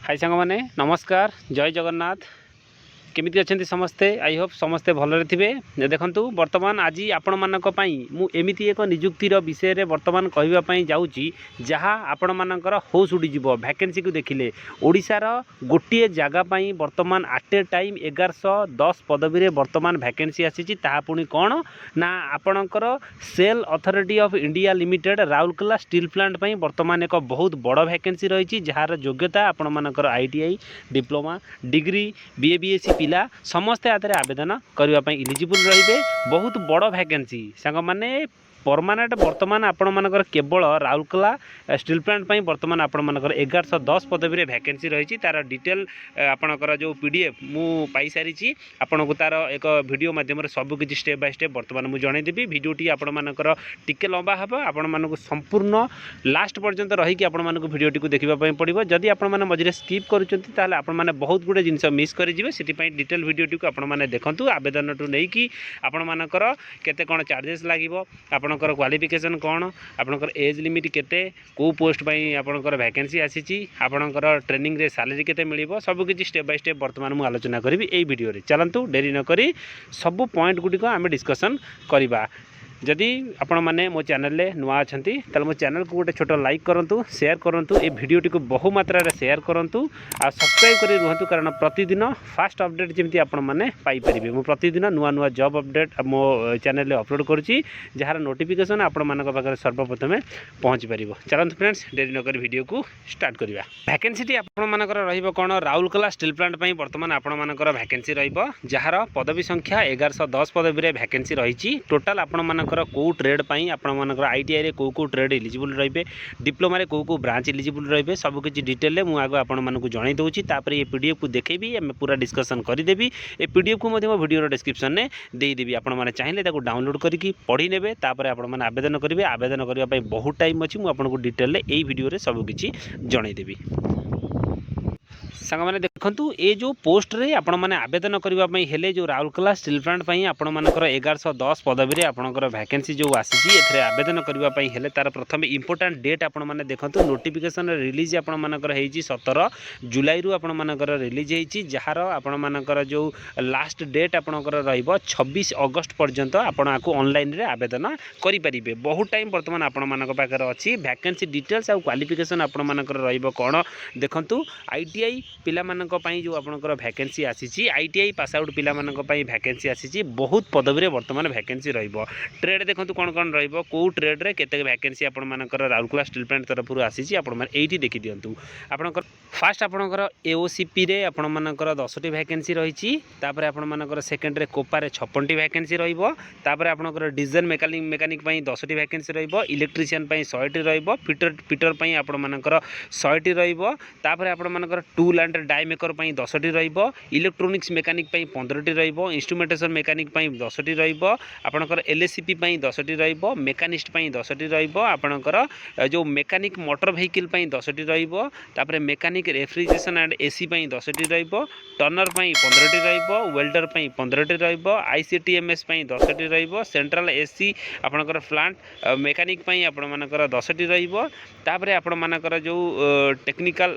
हाय सांग माने नमस्कार जय जगन्नाथ केमिति अच्छे समस्ते आई होप समस्ते भलरे थिबे। देखंतु वर्तमान आज आपण मानक पई मु एमिति एक नियुक्तिर विषय रे वर्तमान कहबा पई जाउची जहा आपण मानकर होश उडी जिवो वैकेंसी को देखिले ओडिसा रो गोटिए जागा पई वर्तमान एट ए टाइम 1110 पदवी रे वर्तमान वैकेंसी आसीची ता पुनी कोन ना आपणकर SAIL authority of India limited Rourkela steel plant पई वर्तमान एक बहुत बड़ वैकेंसी रही जार योग्यता आपण मानकर ITI diploma degree BA BSc पिला समस्ते आदि आवेदन करने इलिजिबल रहिबे। बहुत बड़ वैकेंसी सांग माने परमानेंट वर्तमान आपण मानकर केवल राउरकेला स्टील प्लांट पई वर्तमान आपण मानकर 1110 पदवी रे वैकेंसी रही तार डिटेल आपणकर जो पीडीएफ मु पाई सारी आपन को तार एक वीडियो माध्यम रे सब किछि स्टेप बाय स्टेप वर्तमान मु जणै देबी। वीडियोटी आपण मानकर टिके लंबा हबो आपण मानको संपूर्ण लास्ट पर्यंत रही कि आपण मानको वीडियोटी को देखिबा पई पड़िबो। जदि आपण माने मझिरे स्किप करूचंती ताले आपण माने बहुत गुडे जिंस मिस करि जिवे सेति पई डिटेल वीडियोटी को आपण माने देखंतु आवेदन टू नै कि आपण मानकर केते कोन चार्जेस लागिवो आपणकर क्वालिफिकेशन कौन आपणकर एज लिमिट केते को पोस्ट पई आपणकर वैकेंसी आसीची आपणकर ट्रेनिंग रे सैलरी केते मिलिबो सब किछि स्टेप बाय स्टेप वर्तमान मु आलोचना करिवि एई वीडियो रे। चलंतु देरी न करी सब पॉइंट गुडी को आमे डिस्कशन करिबा। जदि आपण माने मो चैनल रे नुआ अछंती तले मो चैनल को गोटे छोट लाइक करंतु शेयर करंतु ए वीडियोटी को बहु मात्रा रे शेयर करंतु आ सब्सक्राइब करी रुहंतु कारण प्रतिदिन फास्ट अपडेट जेमती आपण माने पाई परिबे। मो प्रतिदिन नुआ नुआ जॉब अपडेट मो चैनल रे अपलोड करूची जहार नोटिफिकेशन आपण मानक पाखरे सर्वप्रथमे पहुंच परिबो। चलंतु फ्रेंड्स देरी न करी वीडियो को स्टार्ट करिवा। वैकेंसी टी आपण मानकर रहिबो कोन राउरकेला स्टील प्लांट पई वर्तमान आपण मानकर वैकेंसी रहिबो जहार पदवी संख्या 1110 पदवी रे वैकेंसी रहिची। टोटल आपण मानकर को ट्रेड पई आपण मानकर आईटीआई रे को ट्रेड एलिजिबल रहिबे डिप्लोमा रे को ब्रांच एलिजिबल रहिबे सब किछि डिटेल रे मु आगो आपण मानकु जणाई दउची तापर ये पीडीएफ को देखेबी हम पूरा डिस्कशन करि देबी। ए पीडीएफ को मध्ये वीडियो रो डिस्क्रिप्शन ने देई देबी आपण माने चाहिले ताको डाउनलोड करिकि पढी नेबे तापर आपण माने आवेदन करिवे। आवेदन करिवा पई बहुत टाइम अछि मु आपण को डिटेल रे एई वीडियो रे सब किछि जणाई देबी। सांग माने देखंतु ए जो पोस्ट रे आपण माने आवेदन करबा पई हेले जो राउरकेला स्टील प्लांट पई आपण मानकर 1110 पदवी रे आपणकर वैकेंसी जो आसीची एथरे आवेदन करबा पई हेले तार प्रथम इंपोर्टेंट डेट आपण माने देखंतु नोटिफिकेशन रिलीज आपण मानकर हेची 17 जुलाई रु आपण मानकर रिलीज हेची जहार आपण मानकर जो लास्ट डेट आपणकर रहइबो 26 अगस्त पर्यंत आपण आकु ऑनलाइन रे आवेदन करि परिबे। बहुत टाइम वर्तमान आपण मानक पाकर अछि वैकेंसी डिटेल्स आ क्वालिफिकेशन आपण मानकर रहइबो कोन देखंतु आईटीआई पिला मानक पई जो आपनकर वैकेंसी आसीची आईटीआई पास आउट पिला मानक पई वैकेंसी आसीची बहुत पदवी रे वर्तमान वैकेंसी रहइबो। ट्रेड देखंतु कोन कोन रहइबो को ट्रेड रे केते वैकेंसी आपण मानकर राउरकेला स्टील प्लांट तरफ रु आसीची आपण मान एठी देखि दियंतु। आपनकर फर्स्ट आपनकर एओसीपी रे आपण मानकर 10 टी वैकेंसी रहिची तापर आपण मानकर सेकंड रे कोपा रे 56 टी वैकेंसी रहइबो तापर आपनकर डीजल मेकानिक पई 10 टी वैकेंसी रहइबो इलेक्ट्रिशियन पई 100 टी रहइबो फिटर पई आपण मानकर 100 टी रहइबो तापर आपण मानकर टूल एंड डाई मेकर पई 10 टी रहइबो इलेक्ट्रोनिक्स मेकानिक पई 15 टी रहइबो इंस्ट्रूमेंटेशन मेकानिक पई 10 टी रहइबो आपनकर एलएसीपी पई 10 टी रहइबो मेकानिस्ट पई 10 टी रहइबो आपनकर जो मेकानिक मोटर व्हीकल पई 10 टी रहइबो तापर मेकानिक रेफ्रिजरेशन एंड एसी पई 10 टी रहइबो टर्नर पई 15 टी रहइबो वेल्डर पई 15 टी रहइबो आईसीटीएमएस पई 10 टी रहइबो सेंट्रल एसी आपनकर प्लांट मेकानिक पई आपण मानकर 10 टी रहइबो तापर आपण मानकर जो टेक्निकल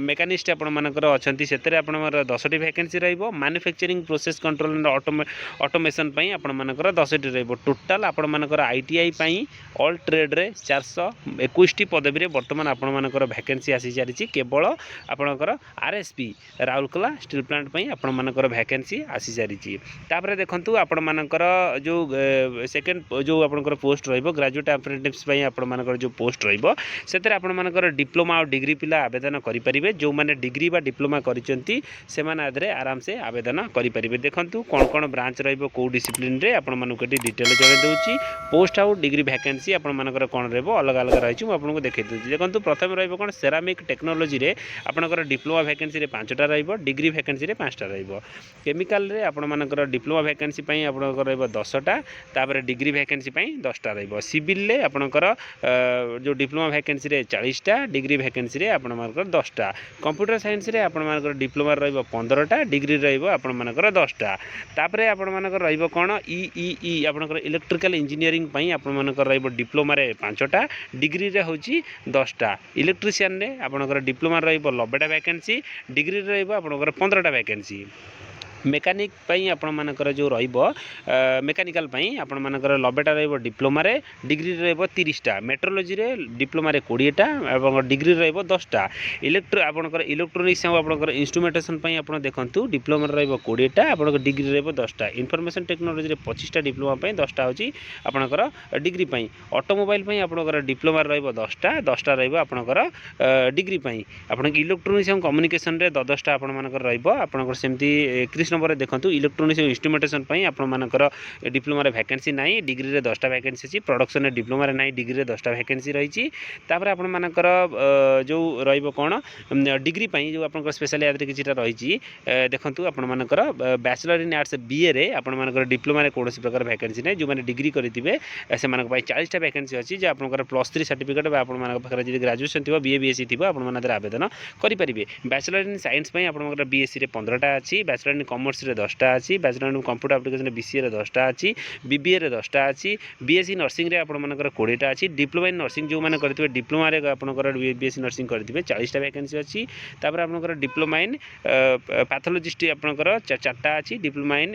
मेकानिस्ट आपण मानकर अछंती सेतरे आपण 10 टी वैकेंसी रहइबो manufacturing process control and automation पई आपण मानकर 10 टी रहइबो। टोटल आपण मानकर आईटीआई पई ऑल ट्रेड रे 421 टी पदवी रे वर्तमान आपण मानकर वैकेंसी आसी जारिची केवल आपणकर आरएसपी राउरकेला स्टील प्लांट पई आपण मानकर वैकेंसी आसी जारिची। तापर देखंतु आपण मानकर जो सेकंड जो आपणकर पोस्ट रहइबो ग्रेजुएट अप्रेंटिस पई आपण मानकर जो पोस्ट रहइबो सेतरे आपण मानकर डिप्लोमा और डिग्री पिला आवेदन करि परिबे। जो माने डिग्री बा डिप्लोमा करिसेंती से माने आदरे आराम से आवेदन करि परिबे। देखंतु कोन कोन ब्रांच रहइबो को डिसिप्लिन रे आपण मानको एटी डिटेल जणे दउची पोस्ट आउट डिग्री वैकेंसी आपण मानकर कोन रहइबो अलग अलग रहिछि मु आपनको देखै दउची। देखंतु प्रथम रहइबो कोन सेरामिक टेक्नोलॉजी रे आपनकर डिप्लोमा वैकेंसी रे 5टा रहइबो डिग्री डिग्री वैकेंसी 5टा रहिबो केमिकल रे आपण मानकर डिप्लोमा वैकेंसी पई आपनकर रहइबो 10टा तापर डिग्री वैकेंसी पई 10टा रहिबो सिविल रे आपनकर जो डिप्लोमा वैकेंसी रे 40टा डिग्री वैकेंसी रे आपण मानकर 10टा कंप्यूटर साइंस रे आपण मानकर डिप्लोमा रहइबो 15टा डिग्री रहइबो आपण मानकर 10टा तापर आपण मानकर रहइबो कोन ई आपनकर इलेक्ट्रिकल इंजीनियरिंग पई आपण मानकर रहइबो डिप्लोमा रे 5टा डिग्री रे होची 10टा इलेक्ट्रिशियन रे आपनकर डिप्लोमा रहइबो 90टा वैकेंसी डिग्री रे रहइबो आपनकर 15टा वैकेंसी मेकानिक पई आपण मानकर जो रहइबो मेकानिकल पई आपण मानकर 90टा रहइबो डिप्लोमा रे डिग्री रहइबो 30टा मेट्रोलॉजी रे डिप्लोमा रे 20टा एवं डिग्री रहइबो 10टा आपनकर इलेक्ट्रॉनिक्स आपनकर इंस्ट्रूमेंटेशन पई आपण देखंतु डिप्लोमा रहइबो 20टा आपनकर डिग्री रहइबो 10टा इंफॉर्मेशन टेक्नोलॉजी रे 25टा डिप्लोमा पई 10टा होची आपनकर डिग्री पई ऑटोमोबाइल पई आपनकर डिप्लोमा रहइबो 10टा रहइबो आपनकर डिग्री पई आपनकर इलेक्ट्रॉनिक्स एवं कम्युनिकेशन रे 10टा आपण मानकर रहइबो आपनकर सेमती 31 नंबर देखो इलेक्ट्रोनिक्स इंस्ट्रूमेंटेशन आपण मानकर डिप्लोमा रे वैकेंसी नाई डिग्री रे 10टा वैकेंसी अछि प्रोडक्शन रे डिप्लोमा रे नाई डिग्री रे 10टा वैकेंसी रही तापर आपण मानकर जो रहइबो कोन डिग्री पई जो आपनकर स्पेशल याद रे किछटा रही देखंतु आपण मानकर बैचलर इन आर्ट्स बीए रे आपण मानकर डिप्लोमा रे कोनोसी प्रकार वैकेंसी नै जो माने डिग्री करितिबे से मानक पई 40टा वैकेंसी अछि जे आपनकर +3 सर्टिफिकेट बा आपण मानक पाखरे जे ग्रेजुएशन थिबो बीए बीएससी थिबो आपण मानकर आवेदन करि परिबे बैचलर इन साइंस पई आपण मानकर बीएससी रे 15टा अछि बैचलर इन कॉमर्स रे 10टा अछि bachelor in computer application BCA रे 10टा अछि बीबीए रे 10टा अछि बीएससी नर्सिंग रे आपण मानकर 20टा अछि डिप्लोमा इन नर्सिंग जो माने करथिबे डिप्लोमा रे आपनकर बीएससी नर्सिंग करथिबे 40टा वैकेंसी अछि तापर आपनकर डिप्लोमा इन पैथोलॉजिस्ट आपनकर 4टा अछि diploma in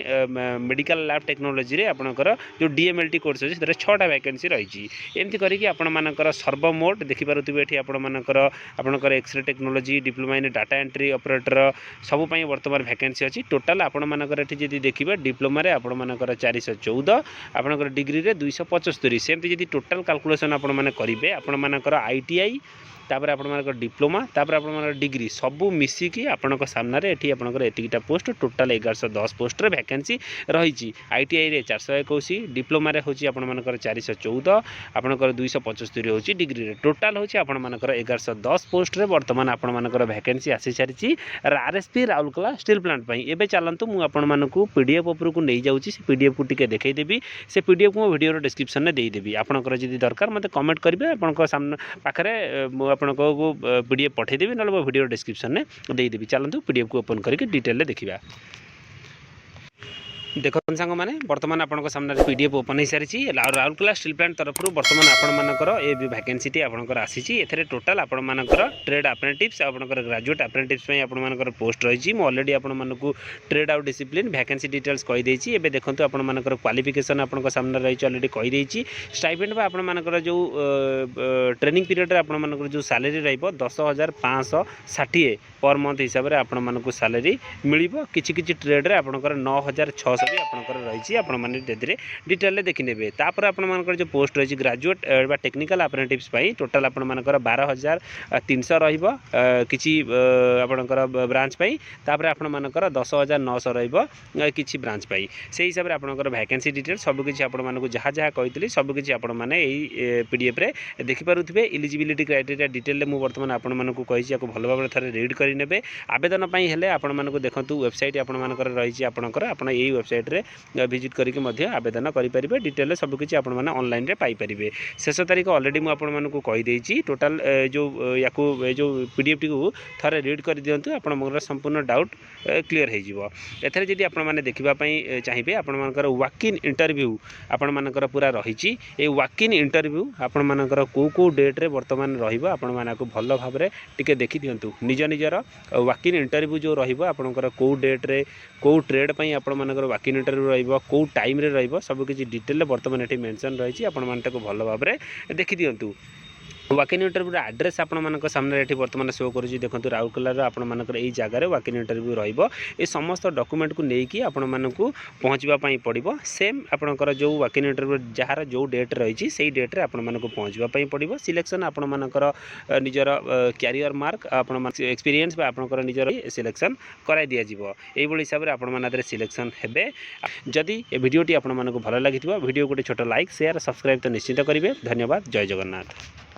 medical lab technology रे आपनकर जो डीएमएलटी कोर्स अछि तरे 6टा वैकेंसी रहिछि एमति करी कि आपण मानकर सर्वमोट देखि पारुथिबे एठी आपण मानकर आपनकर x ray technology diploma in data entry operator सब पई वर्तमान वैकेंसी अछि टोटल आपण मानकर एठी जदि देखिबे डिप्लोमा रे आपण मानकर 414 आपनकर डिग्री रे 275 सेमति जदि टोटल कैलकुलेशन आपण माने करिवे आपण मानकर आईटीआई तापर आपण मानकर डिप्लोमा तापर आपण मानकर डिग्री सबु मिसी की आपनक सामना रे एठी आपनकर एतिकीटा पोस्ट टोटल 1110 पोस्ट रे वैकेंसी रहिछि आईटीआई रे 421 डिप्लोमा रे होछि आपण मानकर 414 आपनकर 275 होछि डिग्री रे टोटल होछि आपण मानकर 1110 पोस्ट रे वर्तमान आपण मानकर वैकेंसी आसी सारिछि आरएसपी राउरकेला स्टील प्लांट पई एबे चलंतु मु आपण मानकू पीडीएफ ऊपर को नै जाउछि से पीडीएफ को टिके देखै देबी से पीडीएफ को वीडियो रो डिस्क्रिप्शन ने देई देबी आपनकर जदि दरकार मते कमेंट करबे आपनक सामने पाखरे आपनको पीडीएफ पठे देबी न वीडियो डिस्क्रिप्शन में दे देबी चलंतु पीडीएफ को ओपन करके डिटेल ले देखिबा देखो सांग मैंने बर्तमान आपन सामने पीडीएफ ओपन हो सारी राउरकेला स्टील प्लांट तरफ बर्तमान आपण मानकर ए वैकेंसी आपनकर आसी एथरे टोटाल आपण मानकर ट्रेड अप्रेंटिस आपनकर ग्रेजुएट अप्रेंटिस आपण मानकर पोस्ट रही ऑलरेडी आपण मानकू trade out discipline vacancy details कहि देछि एबे देखंतु आपण मानकर क्वालिफिकेशन आपण सामने रही ऑलरेडी कहि देछि स्टाइपेंड बा आपण मानकर जो ट्रेनिंग पीरियड रे आपण मानकर जो सैलरी रहइबो 10,560 पर मंथ हिसाब रे आपण मानकू सैलरी मिलिबो किछि किछि ट्रेड रे आपनकर 9,600 भी आपनकर रही आपण माने देदरे डिटेल ले देखि नेबे तापर आपण मानकर जो पोस्ट रही ग्रेजुएट बा टेक्निकल अप्रेंटिस पई टोटल आपण मानकर 12,300 रहइबो किछि आपनकर ब्रांच पई तापर आपण मानकर 10,900 रहइबो किछि ब्रांच पई से हिसाब रे आपनकर वैकेंसी डिटेल सब किछि आपण मानकू जहा जहा कहितली सब किछि आपण माने एई पीडीएफ रे देखि पारुथिबे एलिजिबिलिटी क्राइटेरिया डिटेल ले मु वर्तमान आपण मानकू कहिछि याको भलो भाबरे थारे रीड करि नेबे आवेदन पई हेले आपण मानकू देखंतु वेबसाइट आपण मानकर रही आपनकर आपण एई वेबसाइट रे विजिट करके मध्य आवेदन करेंगे डिटेल सबकि आपण मैंने ऑनलाइन रे पाई परिबे शेष तारीख ऑलरेडी मुझे आपण मानकू कहि देछि टोटल जो याकू जो पीडीएफ टी को थरे रीड कर दियंतु आपण मोर संपूर्ण डाउट क्लियर हो जिवो एथरे जदी आपण माने देखिबा पई चाहिबे आपण मानकर वॉक इन इंटरव्यू आपण मानकर पूरा रहिछि ए वॉक इन इंटरव्यू आपण मानकर को डेट रे वर्तमान रहिबो आपण मानकू भलो भाबरे टिके देखि दियंतु निज निजर वॉक इन इंटरव्यू जो रहिबो आपणकर को डेट रे को ट्रेड पई आपण मानकर वॉक इन इंटरव्यू रहिबो को टाइम रे रहिबो सब किछि डिटेल वर्तमान एठी मेंशन रहिछि आपण मानते को भलो भाबरे देखि दियंतु वॉक इन इंटरव्यू एड्रेस आपण मानक सामने एठी वर्तमान शो करूछि देखंतु राउरकेला रो आपण मानकर एई जगह रे वॉक इन इंटरव्यू रहिबो ए समस्त डॉक्यूमेंट को नेकी आपण मानकू पहुंचबा पई पड़िबो सेम आपणकर जो वॉक इन इंटरव्यू जहार जो डेट रहिछि सेई डेट रे आपण मानकू पहुंचबा पई पड़िबो सिलेक्शन आपण मानकर निजर कैरियर मार्क आपण एक्सपीरियंस बा आपणकर निजर सिलेक्शन कराई दिया जिवो एई बळी हिसाब रे आपण मानदरे सिलेक्शन हेबे जदी ए वीडियोटी आपण मानकू भलो लागिथिबो वीडियो को छोटो लाइक शेयर सब्सक्राइब तो निश्चित करिवे धन्यवाद जय जगन्नाथ।